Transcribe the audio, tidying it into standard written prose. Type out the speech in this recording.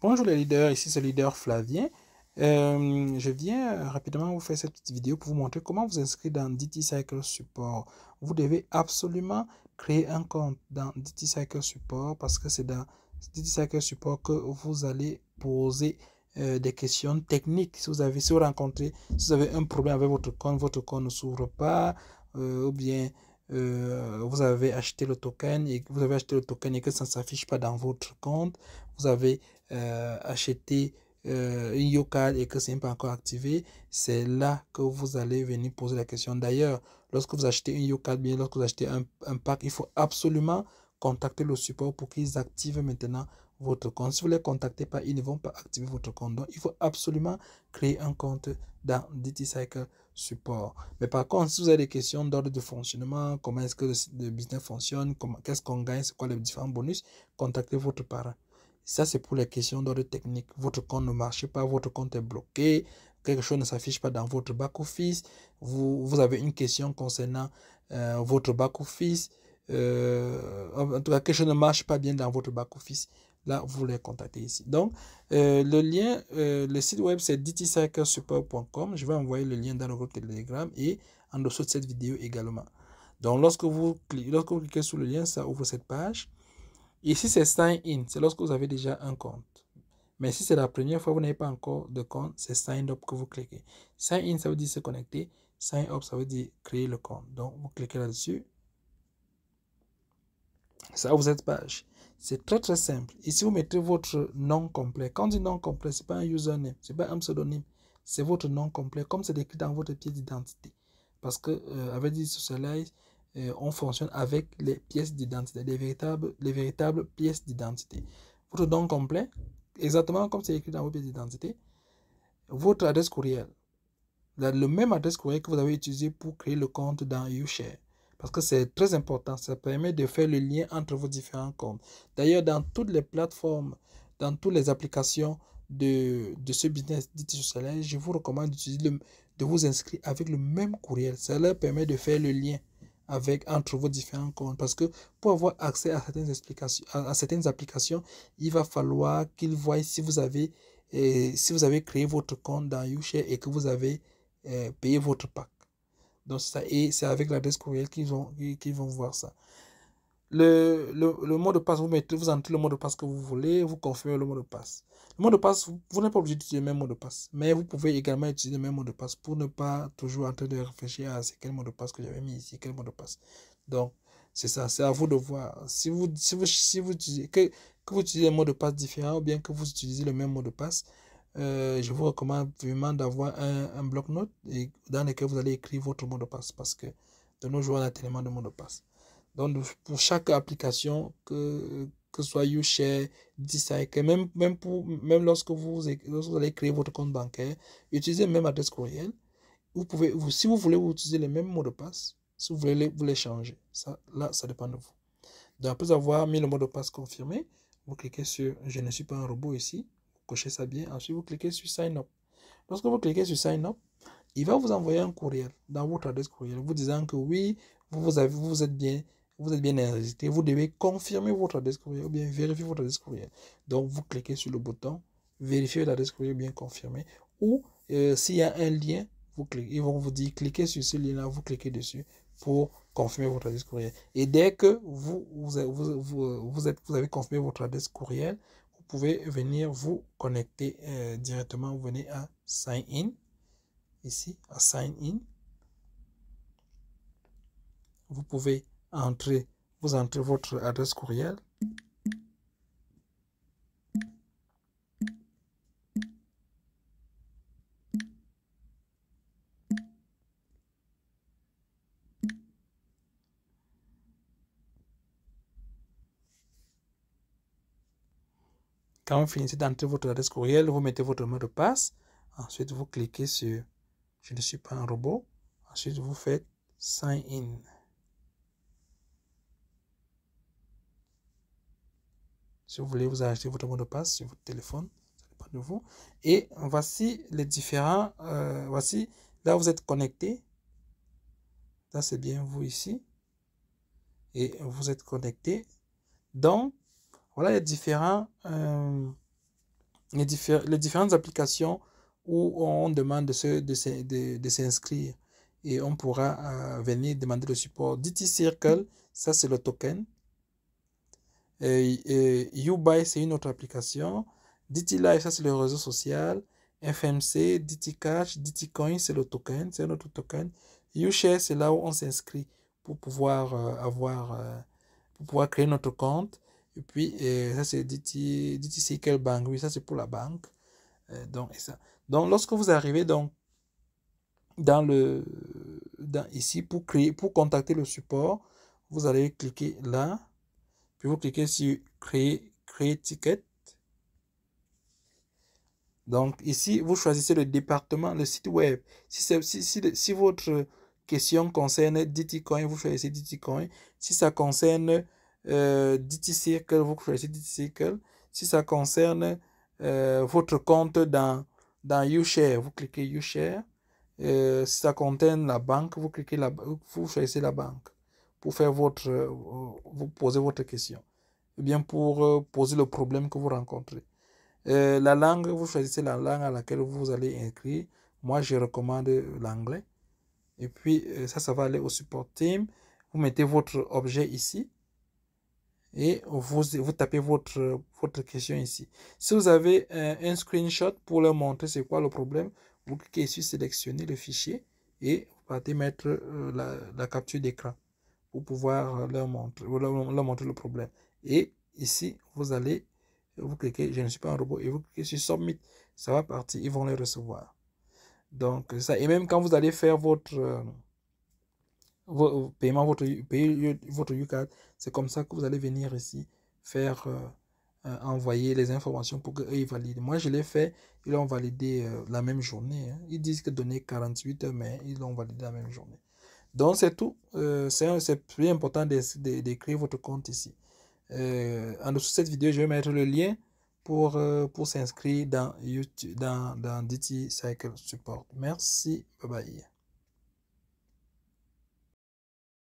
Bonjour les leaders, ici c'est le leader Flavien. Je viens rapidement vous faire cette petite vidéo pour vous montrer comment vous inscrire dans DT Cycle Support. Vous devez absolument créer un compte dans DT Cycle Support parce que c'est dans DT Cycle Support que vous allez poser des questions techniques. Si vous avez un problème avec votre compte ne s'ouvre pas, ou bien vous avez acheté le token et que ça ne s'affiche pas dans votre compte, vous avez acheter une YoCard et que ce n'est pas encore activé, c'est là que vous allez venir poser la question. D'ailleurs, lorsque vous achetez une YoCard, bien lorsque vous achetez un pack, il faut absolument contacter le support pour qu'ils activent maintenant votre compte. Si vous ne les contactez pas, ils ne vont pas activer votre compte. Donc, il faut absolument créer un compte dans DT Cycle Support. Mais par contre, si vous avez des questions d'ordre de fonctionnement, comment est-ce que le business fonctionne, qu'est-ce qu'on gagne, c'est quoi les différents bonus, contactez votre parent. Ça, c'est pour les questions d'ordre technique. Votre compte ne marche pas, votre compte est bloqué, quelque chose ne s'affiche pas dans votre back-office, vous avez une question concernant votre back-office, en tout cas, quelque chose ne marche pas bien dans votre back-office. Là, vous les contactez ici. Donc, le lien, le site web, c'est dtcyclesupport.com. Je vais envoyer le lien dans le groupe Telegram et en dessous de cette vidéo également. Donc, lorsque vous cliquez sur le lien, ça ouvre cette page. Ici, c'est Sign In. C'est lorsque vous avez déjà un compte. Mais si c'est la première fois, vous n'avez pas encore de compte, c'est Sign Up que vous cliquez. Sign In, ça veut dire se connecter. Sign Up, ça veut dire créer le compte. Donc, vous cliquez là-dessus. Ça ouvre cette page. C'est très très simple. Ici, vous mettez votre nom complet. Quand on dit nom complet, ce n'est pas un username, ce n'est pas un pseudonyme. C'est votre nom complet, comme c'est écrit dans votre pièce d'identité. Parce que avec DigiSocialize, on fonctionne avec les pièces d'identité, les véritables pièces d'identité. Votre nom complet, exactement comme c'est écrit dans votre pièce d'identité. Votre adresse courriel, le même adresse courriel que vous avez utilisé pour créer le compte dans YouShare. Parce que c'est très important, ça permet de faire le lien entre vos différents comptes. D'ailleurs, dans toutes les plateformes, dans toutes les applications de ce business DigiSocialize, je vous recommande de vous inscrire avec le même courriel. Ça leur permet de faire le lien entre vos différents comptes. Parce que pour avoir accès à certaines applications, il va falloir qu'ils voient si vous avez créé votre compte dans YouShare et que vous avez payé votre pack. Donc ça, et c'est avec l'adresse courriel qu'ils vont voir ça. Le mot de passe, vous entrez le mot de passe que vous voulez, vous confirmez le mot de passe. Le mot de passe, vous n'êtes pas obligé d'utiliser le même mot de passe, mais vous pouvez également utiliser le même mot de passe pour ne pas toujours en train de réfléchir à c'est quel mot de passe que j'avais mis ici, quel mot de passe. Donc, c'est ça, c'est à vous de voir. Si vous utilisez, que vous utilisez un mot de passe différent ou bien que vous utilisez le même mot de passe, je vous recommande vraiment d'avoir un bloc-notes dans lequel vous allez écrire votre mot de passe parce que de nos jours, on a tellement de mots de passe. Donc, pour chaque application, que ce soit YouShare, DigiCycle, même lorsque vous allez créer votre compte bancaire, utilisez la même adresse courriel. Si vous voulez vous utiliser les mêmes mots de passe, si vous voulez vous les changer, là, ça dépend de vous. Donc, après avoir mis le mot de passe confirmé, vous cliquez sur « Je ne suis pas un robot » ici, vous cochez ça bien, ensuite vous cliquez sur « Sign up ». Lorsque vous cliquez sur « Sign up », il va vous envoyer un courriel dans votre adresse courriel vous disant que oui, vous êtes bien enregistré, vous devez confirmer votre adresse courriel ou bien vérifier votre adresse courriel. Donc, vous cliquez sur le bouton vérifier l'adresse courriel bien confirmée ou s'il y a un lien, ils vont vous dire cliquez sur ce lien-là, vous cliquez dessus pour confirmer votre adresse courriel. Et dès que vous avez confirmé votre adresse courriel, vous pouvez venir vous connecter directement. Vous venez à Sign In. Ici, à Sign In. Vous pouvez entrez votre adresse courriel. Quand vous finissez d'entrer votre adresse courriel, vous mettez votre mot de passe. Ensuite, vous cliquez sur « Je ne suis pas un robot ». Ensuite, vous faites « Sign in ». Si vous voulez, vous ajoutez votre mot de passe sur votre téléphone. Ça dépend de vous. Et voici les différents... voici, là, vous êtes connecté. Là, c'est bien vous ici. Et vous êtes connecté. Donc, voilà les différents les différentes applications où on demande de s'inscrire et on pourra venir demander le support. DT Circle, ça c'est le token. YouBuy, c'est une autre application. DT Live, ça c'est le réseau social. FMC, DT Cash, DT Coin, c'est le token, c'est un autre token. YouShare, c'est là où on s'inscrit pour pouvoir pour pouvoir créer notre compte. Et puis, ça c'est DT Circle Bank, oui, ça c'est pour la banque. Donc, lorsque vous arrivez donc, ici pour contacter le support, vous allez cliquer là, puis vous cliquez sur créer ticket. Donc ici, vous choisissez le département, le site web. Si votre question concerne DT-Coin, vous choisissez DT-Coin. Si ça concerne DT Circle, vous choisissez DT Circle. Si ça concerne votre compte dans YouShare, vous cliquez YouShare. Si ça concerne la banque, vous choisissez la banque pour faire vous poser votre question. Ou bien pour poser le problème que vous rencontrez. La langue, vous choisissez la langue à laquelle vous allez écrire. Moi, je recommande l'anglais. Et puis, ça va aller au support team. Vous mettez votre objet ici. Et vous tapez votre question ici. Si vous avez un screenshot pour leur montrer c'est quoi le problème, vous cliquez sur sélectionner le fichier et vous partez mettre la capture d'écran pour pouvoir leur montrer le problème. Et ici, vous cliquez, je ne suis pas un robot, et vous cliquez sur Submit, ça va partir, ils vont les recevoir. Donc, ça, et même quand vous allez faire votre paiement, votre UCAD, c'est comme ça que vous allez venir ici faire envoyer les informations pour qu'eux ils valident. Moi, je l'ai fait, ils l'ont validé la même journée. Hein. Ils disent que donner 48 heures, mais ils l'ont validé la même journée. Donc, c'est tout. C'est plus important d'écrire votre compte ici. En dessous de cette vidéo, je vais mettre le lien pour s'inscrire dans DT Cycle Support. Merci. Bye bye.